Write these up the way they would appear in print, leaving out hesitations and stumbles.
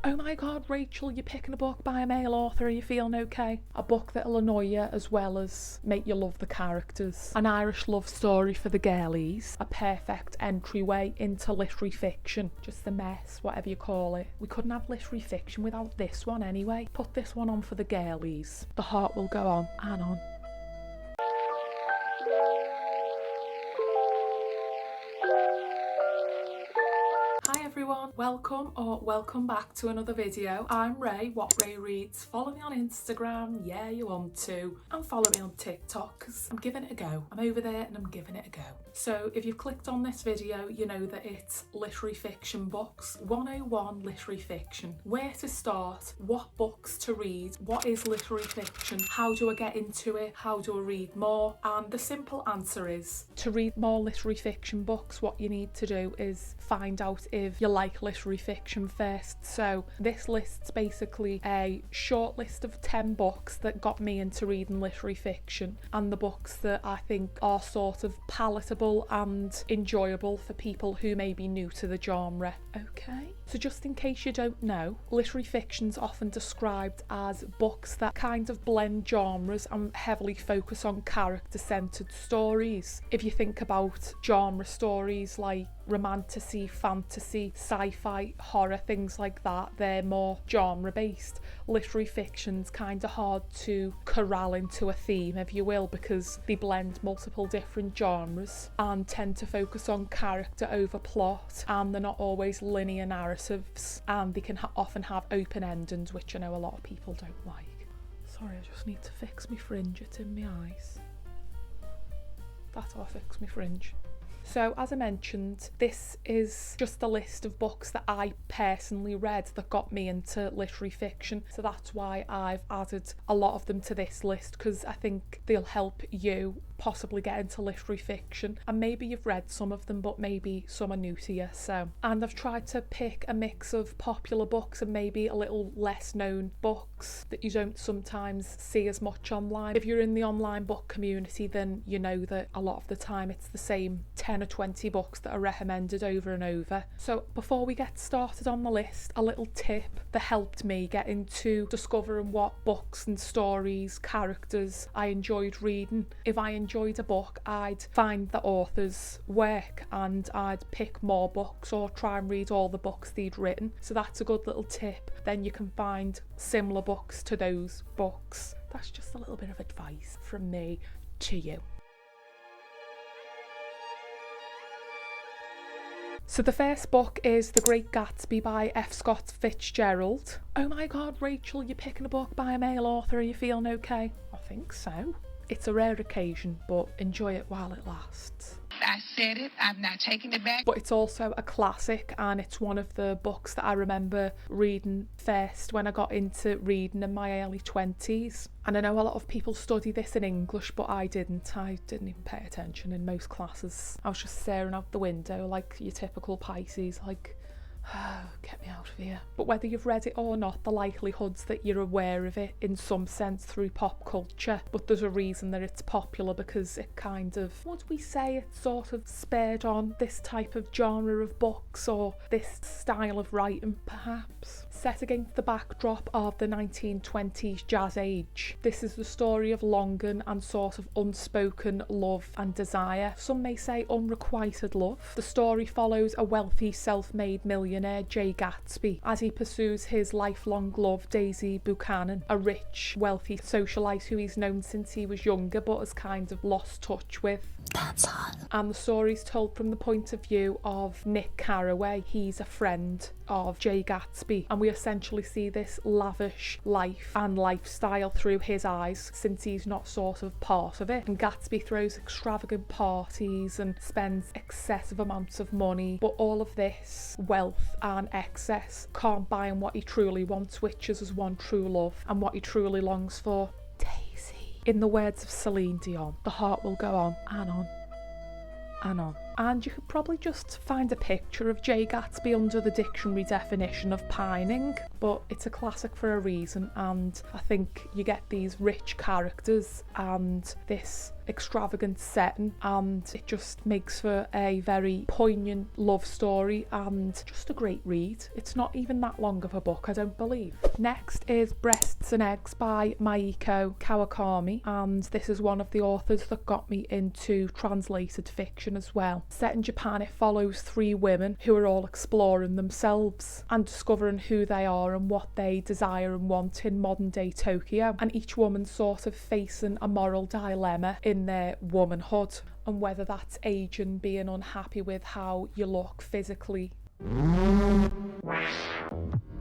Oh my god, Rachel, you're picking a book by a male author, are you feeling okay? A book that'll annoy you as well as make you love the characters. An Irish love story for the girlies. A perfect entryway into literary fiction. Just a mess, whatever you call it. We couldn't have literary fiction without this one anyway. Put this one on for the girlies. The heart will go on and on. Hi everyone, welcome back to another video. I'm Ray, what Ray reads. Follow me on Instagram, yeah you want to, and follow me on TikTok because I'm giving it a go. I'm over there and I'm giving it a go. So if you've clicked on this video, you know that it's literary fiction books. 101 literary fiction. Where to start, what books to read, what is literary fiction, how do I get into it, how do I read more? And the simple answer is, to read more literary fiction books, what you need to do is find out if you like literary fiction first. So this list's basically a short list of 10 books that got me into reading literary fiction, and the books that I think are sort of palatable and enjoyable for people who may be new to the genre. Okay, so just in case you don't know, literary fiction's often described as books that kind of blend genres and heavily focus on character-centered stories. If you think about genre stories like romantasy, fantasy, sci-fi, horror, things like that, they're more genre-based. Literary fiction's kind of hard to corral into a theme, if you will, because they blend multiple different genres and tend to focus on character over plot, and they're not always linear narratives, and they can often have open endings, which I know a lot of people don't like. Sorry, I just need to fix my fringe, it's in my eyes. That's how I fix my fringe. So as I mentioned, this is just a list of books that I personally read that got me into literary fiction. So that's why I've added a lot of them to this list, because I think they'll help you possibly get into literary fiction, and maybe you've read some of them but maybe some are new to you. And I've tried to pick a mix of popular books and maybe a little less known books that you don't sometimes see as much online. If you're in the online book community, then you know that a lot of the time it's the same 10 or 20 books that are recommended over and over. So before we get started on the list, a little tip that helped me get into discovering what books and stories, characters I enjoyed reading. If I enjoyed a book, I'd find the author's work and I'd pick more books or try and read all the books they'd written. So that's a good little tip. Then you can find similar books to those books. That's just a little bit of advice from me to you. So the first book is The Great Gatsby by F. Scott Fitzgerald. Oh my god, Rachel, you're picking a book by a male author, are you feeling okay? I think so. It's a rare occasion, but enjoy it while it lasts. I said it, I'm not taking it back. But it's also a classic, and it's one of the books that I remember reading first when I got into reading in my early 20s. And I know a lot of people study this in English, but I didn't. I didn't even pay attention in most classes. I was just staring out the window like your typical Pisces, like, get me out of here. But whether you've read it or not, the likelihood's that you're aware of it in some sense through pop culture. But there's a reason that it's popular, because it kind of, what do we say, it sort of spurred on this type of genre of books, or this style of writing perhaps. Set against the backdrop of the 1920s jazz age, this is the story of longing and sort of unspoken love and desire. Some may say unrequited love. The story follows a wealthy self-made millionaire, Jay Gatsby, as he pursues his lifelong love, Daisy Buchanan, a rich, wealthy socialite who he's known since he was younger but has kind of lost touch with. That's hot. And the story's told from the point of view of Nick Carraway. He's a friend of Jay Gatsby, and we essentially see this lavish life and lifestyle through his eyes, since he's not sort of part of it. And Gatsby throws extravagant parties and spends excessive amounts of money, but all of this wealth and excess can't buy him what he truly wants, which is his one true love and what he truly longs for, Daisy. In the words of Celine Dion, the heart will go on and on and on. And you could probably just find a picture of J. Gatsby under the dictionary definition of pining, but it's a classic for a reason, and I think you get these rich characters and this extravagant setting, and it just makes for a very poignant love story and just a great read. It's not even that long of a book, I don't believe. Next is Breasts and Eggs by Mieko Kawakami, and this is one of the authors that got me into translated fiction as well. Set in Japan, it follows 3 women who are all exploring themselves and discovering who they are and what they desire and want in modern day Tokyo, and each woman sort of facing a moral dilemma in their womanhood, and whether that's aging, being unhappy with how you look physically,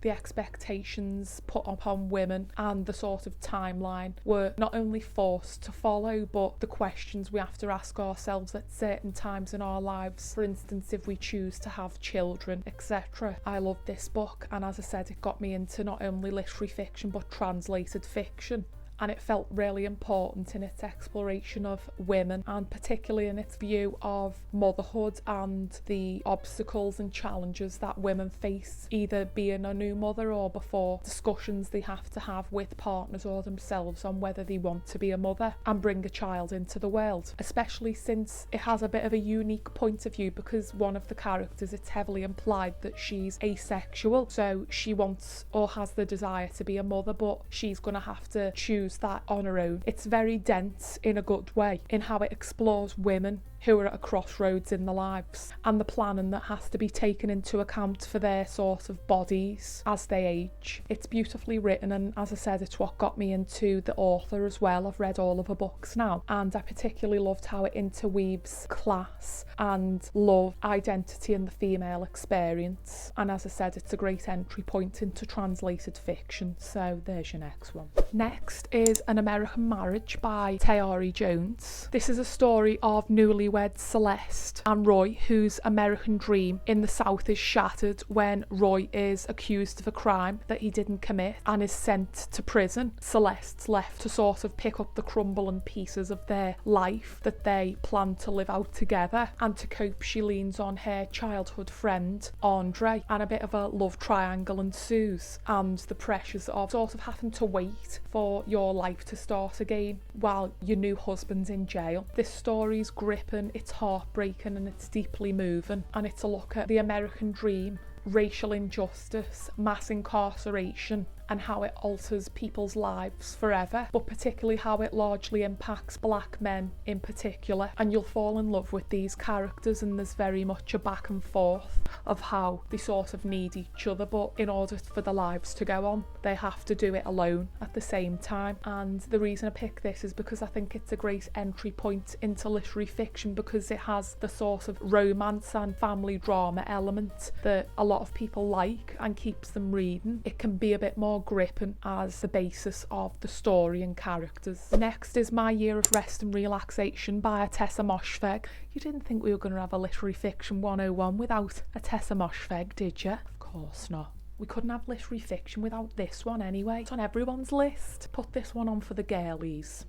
the expectations put upon women, and the sort of timeline we're not only forced to follow, but the questions we have to ask ourselves at certain times in our lives. For instance, if we choose to have children, etc. I love this book, and as I said, it got me into not only literary fiction but translated fiction. And it felt really important in its exploration of women, and particularly in its view of motherhood and the obstacles and challenges that women face, either being a new mother or before discussions they have to have with partners or themselves on whether they want to be a mother and bring a child into the world, especially since it has a bit of a unique point of view, because one of the characters, it's heavily implied that she's asexual, so she wants or has the desire to be a mother, but she's going to have to choose that on her own. It's very dense in a good way in how it explores women who are at a crossroads in their lives and the planning that has to be taken into account for their sort of bodies as they age. It's beautifully written, and as I said, it's what got me into the author as well. I've read all of her books now, and I particularly loved how it interweaves class and love, identity and the female experience, and as I said, it's a great entry point into translated fiction. So there's your next one. Next is An American Marriage by Tayari Jones. This is a story of newlywed Celeste and Roy, whose American dream in the South is shattered when Roy is accused of a crime that he didn't commit and is sent to prison. Celeste's left to sort of pick up the crumbling pieces of their life that they plan to live out together, and to cope she leans on her childhood friend Andre, and a bit of a love triangle ensues, and the pressures of sort of having to wait for your life to start again while your new husband's in jail. This story's gripping, it's heartbreaking, and it's deeply moving, and it's a look at the American dream, racial injustice, mass incarceration, and how it alters people's lives forever, but particularly how it largely impacts black men in particular. And you'll fall in love with these characters, and there's very much a back and forth of how they sort of need each other, but in order for their lives to go on, they have to do it alone at the same time. And the reason I pick this is because I think it's a great entry point into literary fiction, because it has the sort of romance and family drama element that a lot of people like and keeps them reading. It can be a bit more gripping as the basis of the story and characters. Next is My Year of Rest and Relaxation by Ottessa moshfegh. You didn't think we were going to have a literary fiction 101 without Ottessa moshfegh, did you? Of course not. We couldn't have literary fiction without this one anyway. It's on everyone's list. Put this one on for the girlies.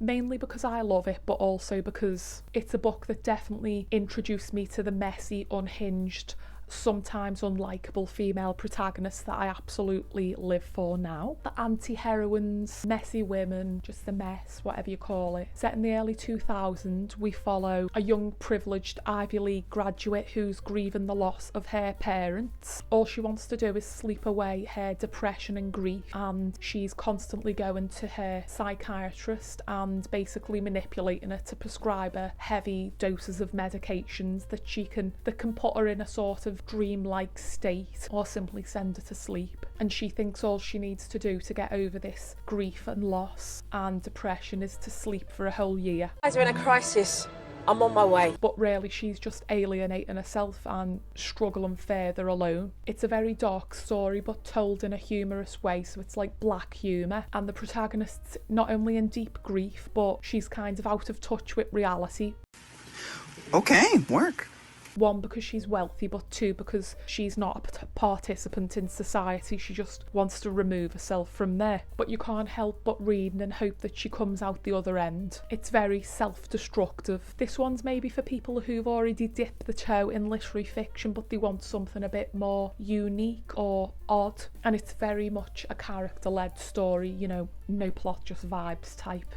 Mainly because I love it, but also because it's a book that definitely introduced me to the messy, unhinged, sometimes unlikable female protagonists that I absolutely live for now. The anti-heroines, messy women, just the mess, whatever you call it. Set in the early 2000s, we follow a young privileged Ivy League graduate who's grieving the loss of her parents. All she wants to do is sleep away her depression and grief, and she's constantly going to her psychiatrist and basically manipulating her to prescribe her heavy doses of medications that can put her in a sort of dreamlike state or simply send her to sleep. And she thinks all she needs to do to get over this grief and loss and depression is to sleep for a whole year. Guys are in a crisis. I'm on my way. But really she's just alienating herself and struggling further alone. It's a very dark story but told in a humorous way, so it's like black humour, and the protagonist's not only in deep grief but she's kind of out of touch with reality. Okay, work. One, because she's wealthy, but two, because she's not a participant in society. She just wants to remove herself from there. But you can't help but read and hope that she comes out the other end. It's very self-destructive. This one's maybe for people who've already dipped the toe in literary fiction, but they want something a bit more unique or odd. And it's very much a character-led story, you know, no plot, just vibes type.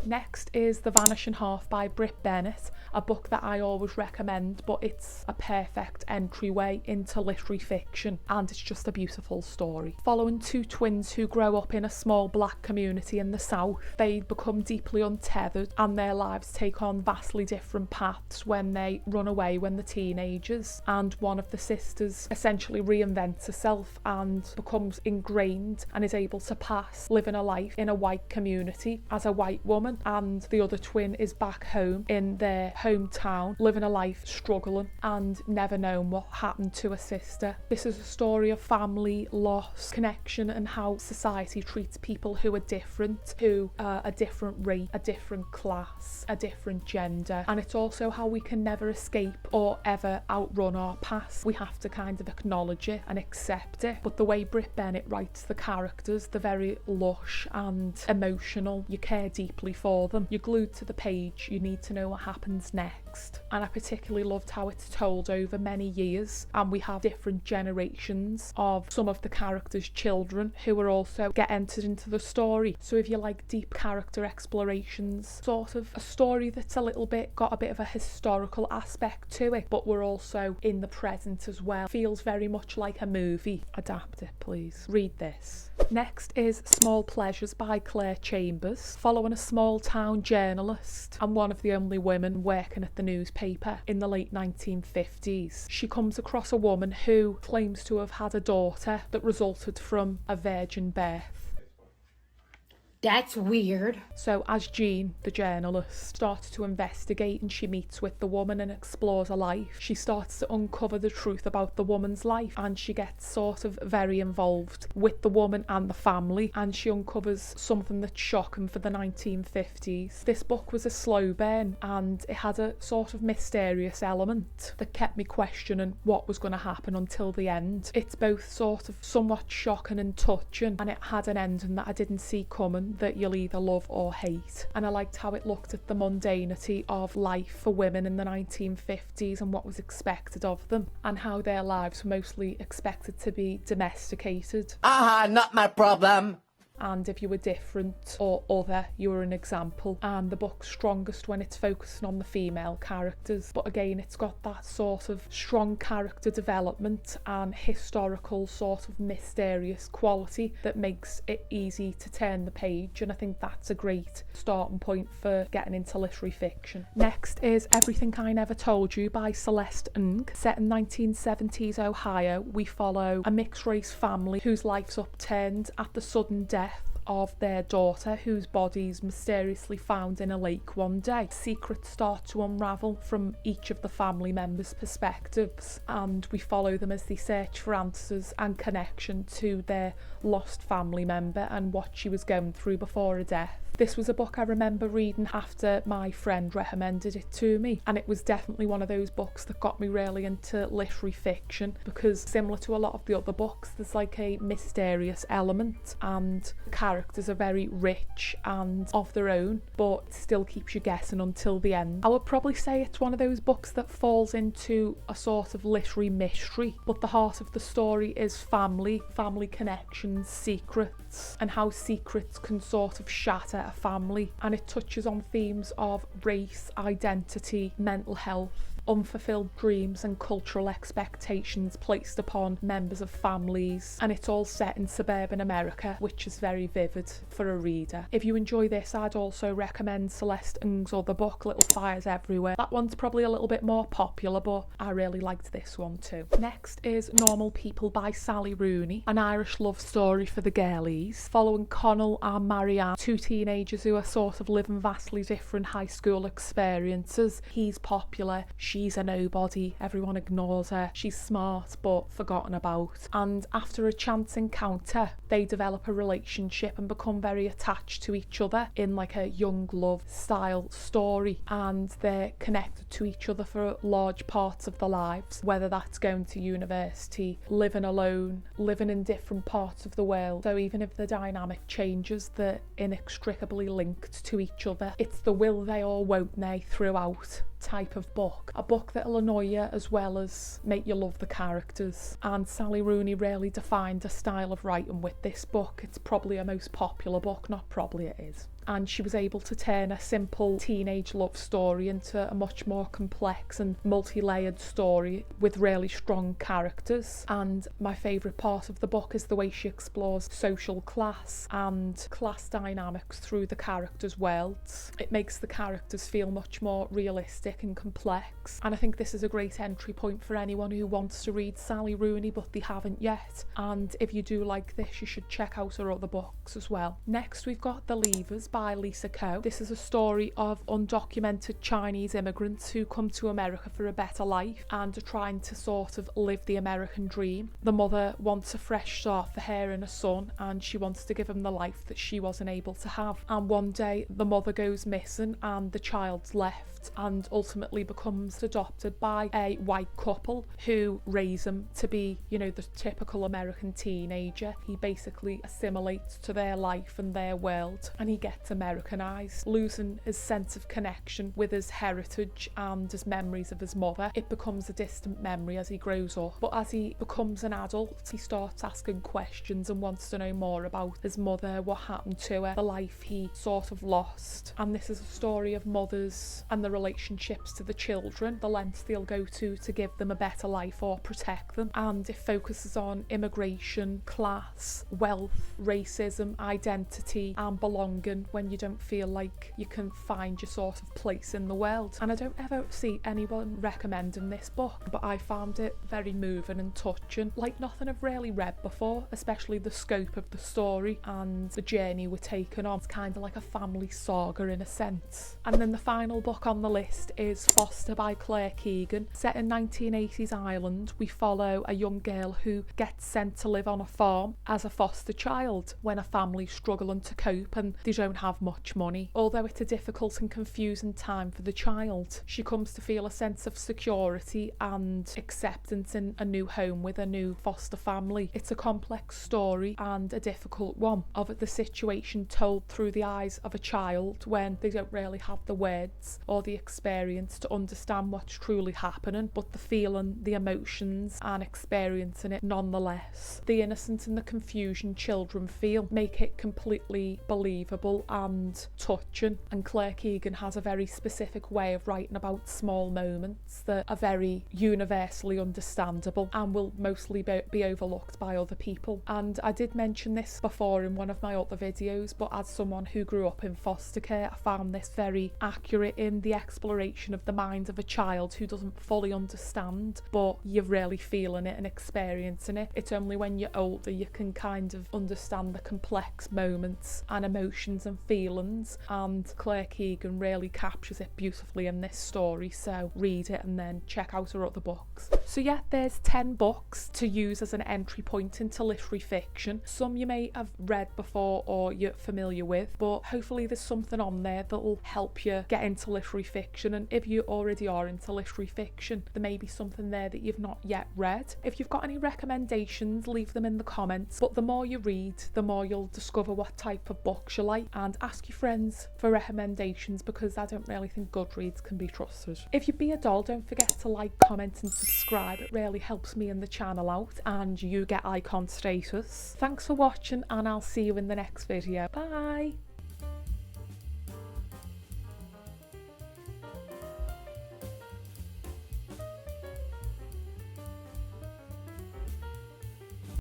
Next is The Vanishing Half by Bennett, a book that I always recommend, but it's a perfect entryway into literary fiction, and it's just a beautiful story. Following two twins who grow up in a small black community in the south, they become deeply untethered and their lives take on vastly different paths when they run away when they're teenagers, and one of the sisters essentially reinvents herself and becomes ingrained and is able to pass living a life in a white community as a white woman, and the other twin is back home in their hometown living a life struggling and never knowing what happened to her sister. This is a story of family, loss, connection, and how society treats people who are different, who are a different race, a different class, a different gender. And it's also how we can never escape or ever outrun our past. We have to kind of acknowledge it and accept it. But the way Bennett writes the characters, they're very lush and emotional. You care deeply for them. You're glued to the page. You need to know what happens next. And I particularly loved how it's told over many years, and we have different generations of some of the characters' children who are also get entered into the story. So if you like deep character explorations, sort of a story that's a little bit got a bit of a historical aspect to it, but we're also in the present as well. Feels very much like a movie. Adapt it, please. Read this. Next is Small Pleasures by Claire Chambers, following a small town journalist and one of the only women working at the newspaper in the late 1950s. She comes across a woman who claims to have had a daughter that resulted from a virgin birth. That's weird. So as Jean, the journalist, starts to investigate and she meets with the woman and explores her life, she starts to uncover the truth about the woman's life, and she gets sort of very involved with the woman and the family, and she uncovers something that's shocking for the 1950s. This book was a slow burn, and it had a sort of mysterious element that kept me questioning what was going to happen until the end. It's both sort of somewhat shocking and touching, and it had an ending that I didn't see coming, that you'll either love or hate. And I liked how it looked at the mundanity of life for women in the 1950s and what was expected of them, and how their lives were mostly expected to be domesticated. Not my problem. And if you were different or other, you were an example. And the book's strongest when it's focusing on the female characters, but again it's got that sort of strong character development and historical sort of mysterious quality that makes it easy to turn the page, and I think that's a great starting point for getting into literary fiction. Next is Everything I Never Told You by Celeste. Set in 1970s Ohio, we follow a mixed race family whose life's upturned at the sudden death of their daughter, whose body's mysteriously found in a lake one day. Secrets start to unravel from each of the family members' perspectives, and we follow them as they search for answers and connection to their lost family member and what she was going through before her death. This was a book I remember reading after my friend recommended it to me, and it was definitely one of those books that got me really into literary fiction, because similar to a lot of the other books, there's like a mysterious element and the characters are very rich and of their own, but still keeps you guessing until the end. I would probably say it's one of those books that falls into a sort of literary mystery, but the heart of the story is family connections, secrets, and how secrets can sort of shatter a family, and it touches on themes of race, identity, mental health, unfulfilled dreams and cultural expectations placed upon members of families, and it's all set in suburban America, which is very vivid for a reader. If you enjoy this, I'd also recommend Celeste Ng's other book, Little Fires Everywhere. That one's probably a little bit more popular, but I really liked this one too. Next is Normal People by Sally Rooney, an Irish love story for the girlies, following Connell and Marianne, two teenagers who are sort of living vastly different high school experiences. He's popular, she's a nobody, everyone ignores her, she's smart but forgotten about. And after a chance encounter, they develop a relationship and become very attached to each other in like a young love style story, and they're connected to each other for large parts of their lives, whether that's going to university, living alone, living in different parts of the world. So even if the dynamic changes, they're inextricably linked to each other. It's the will they or won't they throughout type of book. A book that'll annoy you as well as make you love the characters. And Sally Rooney really defined a style of writing with this book. It's probably her most popular book, not probably, it is. And she was able to turn a simple teenage love story into a much more complex and multi-layered story with really strong characters. And my favourite part of the book is the way she explores social class and class dynamics through the characters' worlds. It makes the characters feel much more realistic and complex, and I think this is a great entry point for anyone who wants to read Sally Rooney but they haven't yet. And if you do like this, you should check out her other books as well. Next we've got The Leavers by Lisa Ko. This is a story of undocumented Chinese immigrants who come to America for a better life and are trying to sort of live the American dream. The mother wants a fresh start for her and her son, and she wants to give him the life that she wasn't able to have. And one day the mother goes missing and the child's left, and ultimately becomes adopted by a white couple who raise him to be, you know, the typical American teenager. He basically assimilates to their life and their world, and he gets Americanized, losing his sense of connection with his heritage and his memories of his mother. It becomes a distant memory as he grows up, but as he becomes an adult, he starts asking questions and wants to know more about his mother, what happened to her, the life he sort of lost. And this is a story of mothers and the relationships to the children, the lengths they'll go to give them a better life or protect them. And it focuses on immigration, class, wealth, racism, identity and belonging when you don't feel like you can find your sort of place in the world. And I don't ever see anyone recommending this book, but I found it very moving and touching, like nothing I've really read before, especially the scope of the story and the journey we're taken on. It's kind of like a family saga in a sense. And then the final book on the list is Foster by Claire Keegan. Set in 1980s Ireland, we follow a young girl who gets sent to live on a farm as a foster child when a family's struggling to cope and they don't have much money. Although it's a difficult and confusing time for the child, she comes to feel a sense of security and acceptance in a new home with a new foster family. It's a complex story and a difficult one of the situation told through the eyes of a child when they don't really have the words or the experience to understand what's truly happening, but the feeling, the emotions and experiencing it nonetheless. The innocence and the confusion children feel make it completely believable and touching, and Claire Keegan has a very specific way of writing about small moments that are very universally understandable and will mostly be overlooked by other people. And I did mention this before in one of my other videos, but as someone who grew up in foster care, I found this very accurate in the exploration of the mind of a child who doesn't fully understand, but you're really feeling it and experiencing it. It's only when you're older you can kind of understand the complex moments and emotions and feelings, and Claire Keegan really captures it beautifully in this story. So read it and then check out her other books. So yeah, there's 10 books to use as an entry point into literary fiction. Some you may have read before or you're familiar with, but hopefully there's something on there that'll help you get into literary fiction. And if you already are into literary fiction, there may be something there that you've not yet read. If you've got any recommendations, leave them in the comments. But the more you read, the more you'll discover what type of books you like, and ask your friends for recommendations, because I don't really think Goodreads can be trusted. If you be a doll, don't forget to like, comment and subscribe. It really helps me and the channel out, and you get icon status. Thanks for watching, and I'll see you in the next video. Bye!